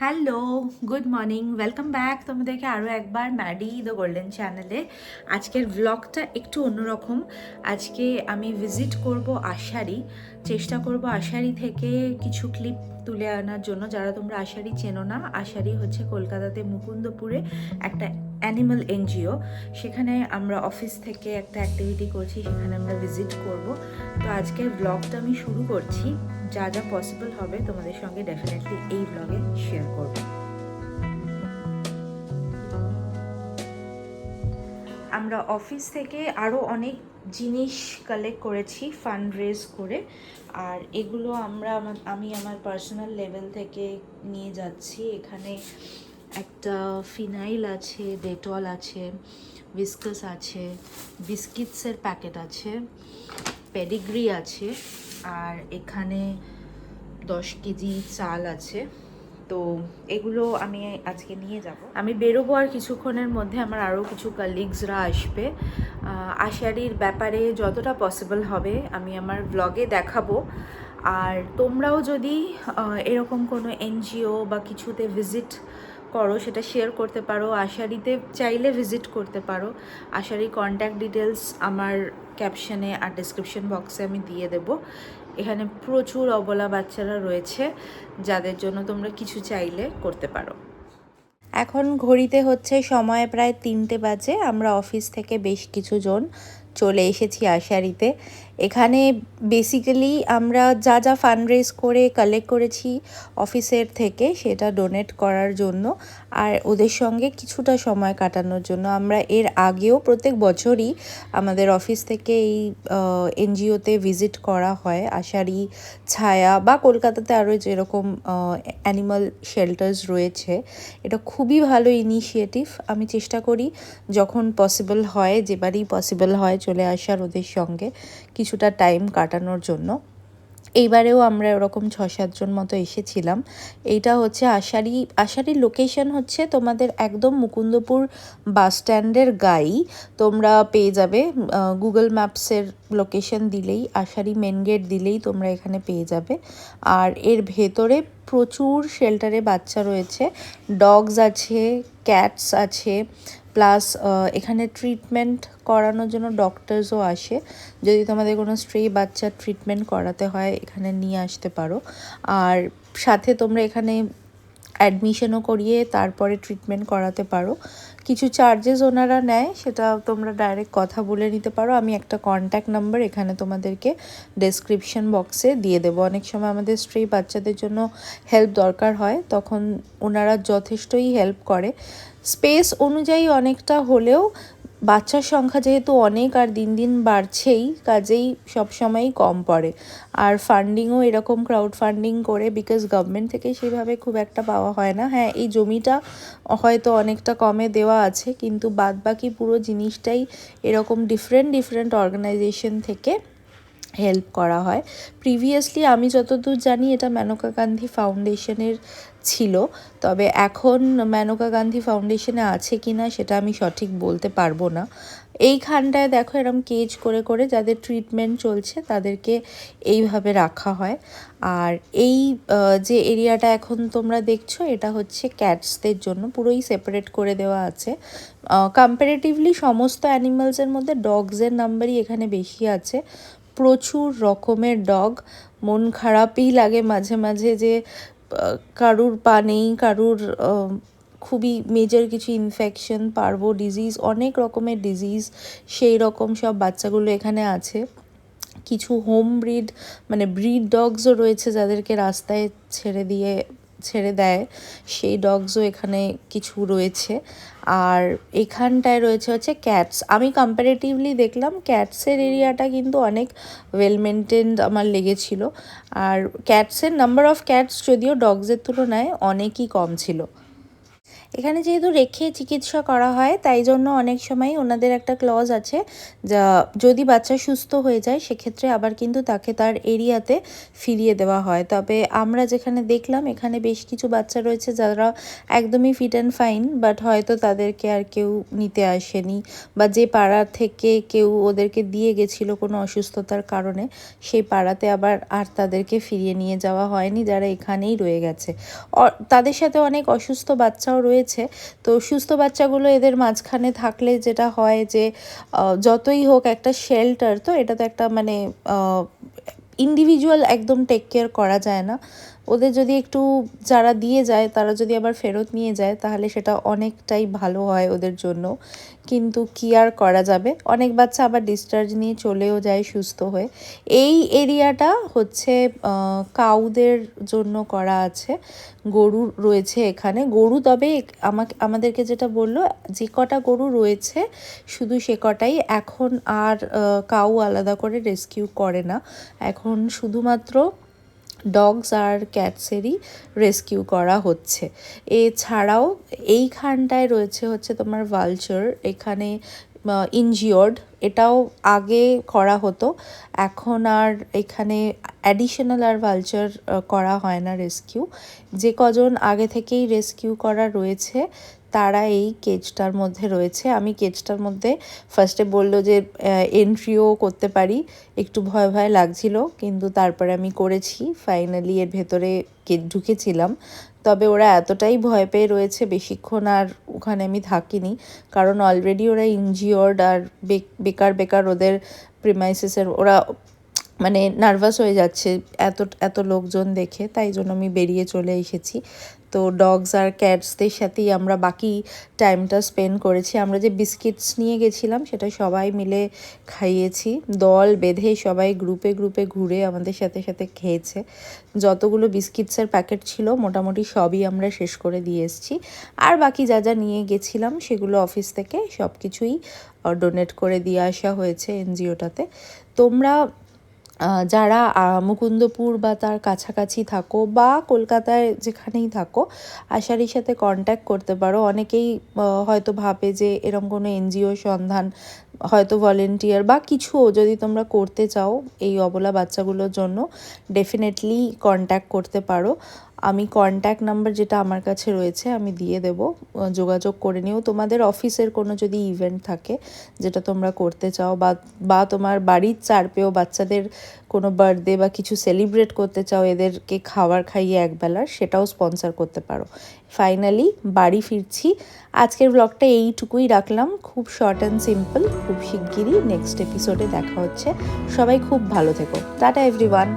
Hello, good morning, welcome back তোমাদেরকে আরও একবার ম্যাডি দ্য গোল্ডেন চ্যানেলে। আজকের ব্লগটা একটু অন্যরকম। আজকে আমি ভিজিট করব আশারি, চেষ্টা করব আশারি থেকে কিছু ক্লিপ তুলে আনার জন্য। যারা তোমরা আশারি চেনো না, আশারি হচ্ছে কলকাতাতে মুকুন্দপুরে একটা অ্যানিমাল এনজিও। সেখানে আমরা অফিস থেকে একটা অ্যাক্টিভিটি করছি, সেখানে আমরা ভিজিট করব। তো আজকের ব্লগটা আমি শুরু করছি। যা যা পসিবল হবে তোমাদের সঙ্গে ডেফিনেটলি এই ব্লগে শেয়ার করব। আমরা অফিস থেকে আরও অনেক জিনিস কালেক্ট করেছি ফান্ড রেজ করে, আর এগুলো আমি আমার পার্সোনাল লেভেল থেকে নিয়ে যাচ্ছি। এখানে একটা ফিনাইল আছে, ডেটল আছে, উইস্কাস আছে, বিস্কিটসের প্যাকেট আছে, পেডিগ্রি আছে, আর এখানে 10 কেজি চাল আছে। তো এগুলো আমি আজকে নিয়ে যাব। আমি বেরোবো আর কিছুক্ষণের মধ্যে আমার আরও কিছু কালিগসরা আসবে। আশারির ব্যাপারে যতটা পসিবল হবে আমি আমার ব্লগে দেখাবো। আর তোমরাও যদি এরকম কোনো এনজিও বা কিছুতে ভিজিট করো সেটা শেয়ার করতে পারো। আশারিতে চাইলে ভিজিট করতে পারো। আশারি কন্ট্যাক্ট ডিটেলস আমার ক্যাপশনে আর ডিসক্রিপশন বক্সে আমি দিয়ে দেবো। এখানে প্রচুর অবলা বাচ্চারা রয়েছে যাদের জন্য তোমরা কিছু চাইলে করতে পারো। এখন ঘড়িতে হচ্ছে সময় প্রায় 3টে বাজে। আমরা অফিস থেকে বেশ কিছু জন চলে এসেছি আশারিতে। এখানে বেসিক্যালি আমরা যা যা ফান্ড রেজ করে কালেক্ট করেছি অফিসের থেকে সেটা ডোনেট করার জন্য আর ওদের সঙ্গে কিছুটা সময় কাটানোর জন্য। আমরা এর আগেও প্রত্যেক বছরই আমাদের অফিস থেকে এই এনজিওতে ভিজিট করা হয়। আশারি, ছায়া বা কলকাতাতে আরও যেরকম অ্যানিমাল শেল্টার্স রয়েছে, এটা খুবই ভালো ইনিশিয়েটিভ। আমি চেষ্টা করি যখন পসিবল হয়, যেবারই পসিবল হয়, চলে আসার ওদের সঙ্গে কিছুটা টাইম কাটানোর জন্য। এইবারেও আমরা ওরকম 6-7 জন মতো এসেছিলাম। এইটা হচ্ছে আশারির লোকেশন হচ্ছে তোমাদের একদম মুকুন্দপুর বাস স্ট্যান্ডের গায়েই তোমরা পেয়ে যাবে। গুগল ম্যাপসের লোকেশন দিলেই, আশারি মেন গেট দিলেই তোমরা এখানে পেয়ে যাবে। আর এর ভেতরে প্রচুর শেল্টারে বাচ্চা রয়েছে, ডগস আছে, ক্যাটস আছে, প্লাস এখানে ট্রিটমেন্ট করানোর জন্য ডক্টরসও আসে। যদি তোমাদের কোনো স্ট্রে বাচ্চার ট্রিটমেন্ট করাতে হয় এখানে নিয়ে আসতে পারো। আর সাথে তোমরা এখানে অ্যাডমিশনও করিয়ে তারপরে ট্রিটমেন্ট করাতে পারো। কিছু চার্জেস ওনারা নেয়, সেটা তোমরা ডাইরেক্ট কথা বলে নিতে পারো। আমি একটা কন্ট্যাক্ট নাম্বার এখানে তোমাদেরকে ডেসক্রিপশন বক্সে দিয়ে দেবো। অনেক সময় আমাদের স্ট্রে বাচ্চাদের জন্য হেল্প দরকার হয়, তখন ওনারা যথেষ্টই হেল্প করে। স্পেস অনুযায়ী অনেকটা হলেও বাচ্চার সংখ্যা যেহেতু অনেক আর দিন দিন বাড়ছেই, কাজেই সবসময়ই কম পড়ে। আর ফান্ডিংও এরকম ক্রাউড ফান্ডিং করে, বিকজ গভর্নমেন্ট থেকে সেভাবে খুব একটা পাওয়া হয় না। হ্যাঁ, এই জমিটা হয়তো অনেকটা কমে দেওয়া আছে, কিন্তু বাদবাকি পুরো জিনিসটাই এরকম ডিফারেন্ট অর্গানাইজেশন থেকে হেল্প করা হয়। প্রিভিয়াসলি আমি যতদূর জানি এটা মেনকা গান্ধী ফাউন্ডেশনের ছিল, তবে এখন মেনকা গান্ধী ফাউন্ডেশনে আছে কি না সেটা আমি সঠিক বলতে পারবো না। এইখানটায় দেখো এরকম কেজ করে করে যাদের ট্রিটমেন্ট চলছে তাদেরকে এইভাবে রাখা হয়। আর এই যে এরিয়াটা এখন তোমরা দেখছো, এটা হচ্ছে ক্যাটসদের জন্য পুরোই সেপারেট করে দেওয়া আছে। কম্পারেটিভলি সমস্ত অ্যানিমালসের মধ্যে ডগসের নাম্বারই এখানে বেশি আছে। প্রচুর রকমের ডগ। মন খারাপই লাগে মাঝে মাঝে যে কারুর পা নেই, কারুর খুবই মেজর কিছু ইনফেকশন, পার্ভো ডিজিজ, অনেক রকমের ডিজিজ, সেই রকম সব বাচ্চাগুলো এখানে আছে। কিছু হোম ব্রিড মানে ব্রিড ডগসও রয়েছে যাদেরকে রাস্তায় ছেড়ে দেয়, সেই ডগসও এখানে কিছু রয়েছে। আর এখানটায় রয়েছে হচ্ছে ক্যাটস। আমি কম্পারেটিভলি দেখলাম ক্যাটসের এরিয়াটা কিন্তু অনেক ওয়েল মেনটেন্ড আমার লেগেছিল। আর ক্যাটসের নাম্বার অফ ক্যাটস যদিও ডগসের তুলনায় অনেকই কম ছিল। এখানে যেহেতু রেখে চিকিৎসা করা হয় তাই জন্য অনেক সময় ওনাদের একটা ক্লজ আছে, যা যদি বাচ্চা সুস্থ হয়ে যায় সেক্ষেত্রে আবার কিন্তু তাকে তার এরিয়াতে ফিরিয়ে দেওয়া হয়। তবে আমরা যেখানে দেখলাম এখানে বেশ কিছু বাচ্চা রয়েছে যারা একদমই ফিট অ্যান্ড ফাইন, বাট হয়তো তাদেরকে আর কেউ নিতে আসেনি, বা যে পাড়া থেকে কেউ ওদেরকে দিয়ে গেছিলো কোনো অসুস্থতার কারণে সেই পাড়াতে আবার আর তাদেরকে ফিরিয়ে নিয়ে যাওয়া হয়নি, যারা এখানেই রয়ে গেছে। তাদের সাথে অনেক অসুস্থ বাচ্চাও রয়েছে। তো সুস্থ বাচ্চাগুলো এদের মাঝখানে থাকলে যেটা হয় যে যতই হোক একটা শেল্টার, তো এটা তো একটা মানে ইন্ডিভিজুয়াল একদম টেক কেয়ার করা যায় না। ওদের যদি একটু যারা দিয়ে যায় তারা যদি আবার ফেরত নিয়ে যায় তাহলে সেটা অনেকটাই ভালো হয় ওদের জন্য। কিন্তু কি আর করা যাবে, অনেক বাচ্চা আবার ডিসচার্জ নিয়ে চলেও যায় সুস্থ হয়ে। এই এরিয়াটা হচ্ছে কাউদের জন্য করা আছে, গরু রয়েছে এখানে। গরু তবে আমাদেরকে যেটা বললো, যে কটা গরু রয়েছে শুধু সে কটাই, এখন আর কাউ আলাদা করে রেস্কিউ করে না, এখন শুধুমাত্র ডগস আর ক্যাটসেরই রেস্কিউ করা হচ্ছে। এছাড়াও এইখানটায় রয়েছে হচ্ছে তোমার ভালচার, এখানে ইনজিওর্ড, এটাও আগে করা হতো, এখন আর এখানে অ্যাডিশনাল আর ভালচার করা হয় না রেস্কিউ। যে কজন আগে থেকেই রেস্কিউ করা রয়েছে তারা এই কেজটার মধ্যে রয়েছে। আমি কেজটার মধ্যে ফার্স্টে বললো যে এন্ট্রিও করতে পারি, একটু ভয় ভয় লাগছিল, কিন্তু তারপরে আমি করেছি, ফাইনালি এর ভেতরে ঢুকেছিলাম। তবে ওরা এতটাই ভয় পেয়ে রয়েছে, বেশিক্ষণ আর ওখানে আমি থাকিনি, কারণ অলরেডি ওরা ইনজিওর্ড আর বেকার ওদের প্রিমাইসেসের ওরা মানে নার্ভাস হয়ে যাচ্ছে এত লোকজন দেখে, তাই জন্য আমি বেরিয়ে চলে এসেছি। তো ডগস আর ক্যাটসদের সাথেই আমরা বাকি টাইমটা স্পেন্ড করেছি। আমরা যে বিস্কিটস নিয়ে গেছিলাম সেটা সবাই মিলে খাইয়েছি, দল বেঁধে সবাই গ্রুপে গ্রুপে ঘুরে আমাদের সাথে সাথে খেয়েছে। যতগুলো বিস্কিটসের প্যাকেট ছিল মোটামুটি সবই আমরা শেষ করে দিয়ে এসেছি। আর বাকি যা যা নিয়ে গেছিলাম সেগুলো অফিস থেকে সব কিছুই ডোনেট করে দিয়ে আসা হয়েছে এনজিওটাতে। তোমরা যারা মুকুন্দপুর বা তার কাছাকাছি থাকো বা কলকাতায় যেখানেই থাকো, আশারির সাথে কন্ট্যাক্ট করতে পারো। অনেকেই হয়তো ভাবে যে এরকম কোনো এনজিও সন্ধান, হয়তো ভলেন্টিয়ার বা কিছুও যদি তোমরা করতে চাও এই অবলা বাচ্চাগুলোর জন্য, ডেফিনেটলি কন্ট্যাক্ট করতে পারো। আমি কন্ট্যাক্ট নাম্বার যেটা আমার কাছে রয়েছে আমি দিয়ে দেব, যোগাযোগ করে নিও। তোমাদের অফিসের কোনো যদি ইভেন্ট থাকে যেটা তোমরা করতে চাও, বা তোমার বাড়ির চারপেও বাচ্চাদের কোনো বার্থডে বা কিছু সেলিব্রেট করতে চাও, এদেরকে খাবার খাইয়ে একবেলার, সেটাও স্পন্সর করতে পারো। ফাইনালি বাড়ি ফিরছি। আজকের ব্লগটা এইটুকুই রাখলাম, খুব শর্ট অ্যান্ড সিম্পল। খুব শিগগিরই নেক্সট এপিসোডে দেখা হচ্ছে। সবাই খুব ভালো থেকো। Tata everyone.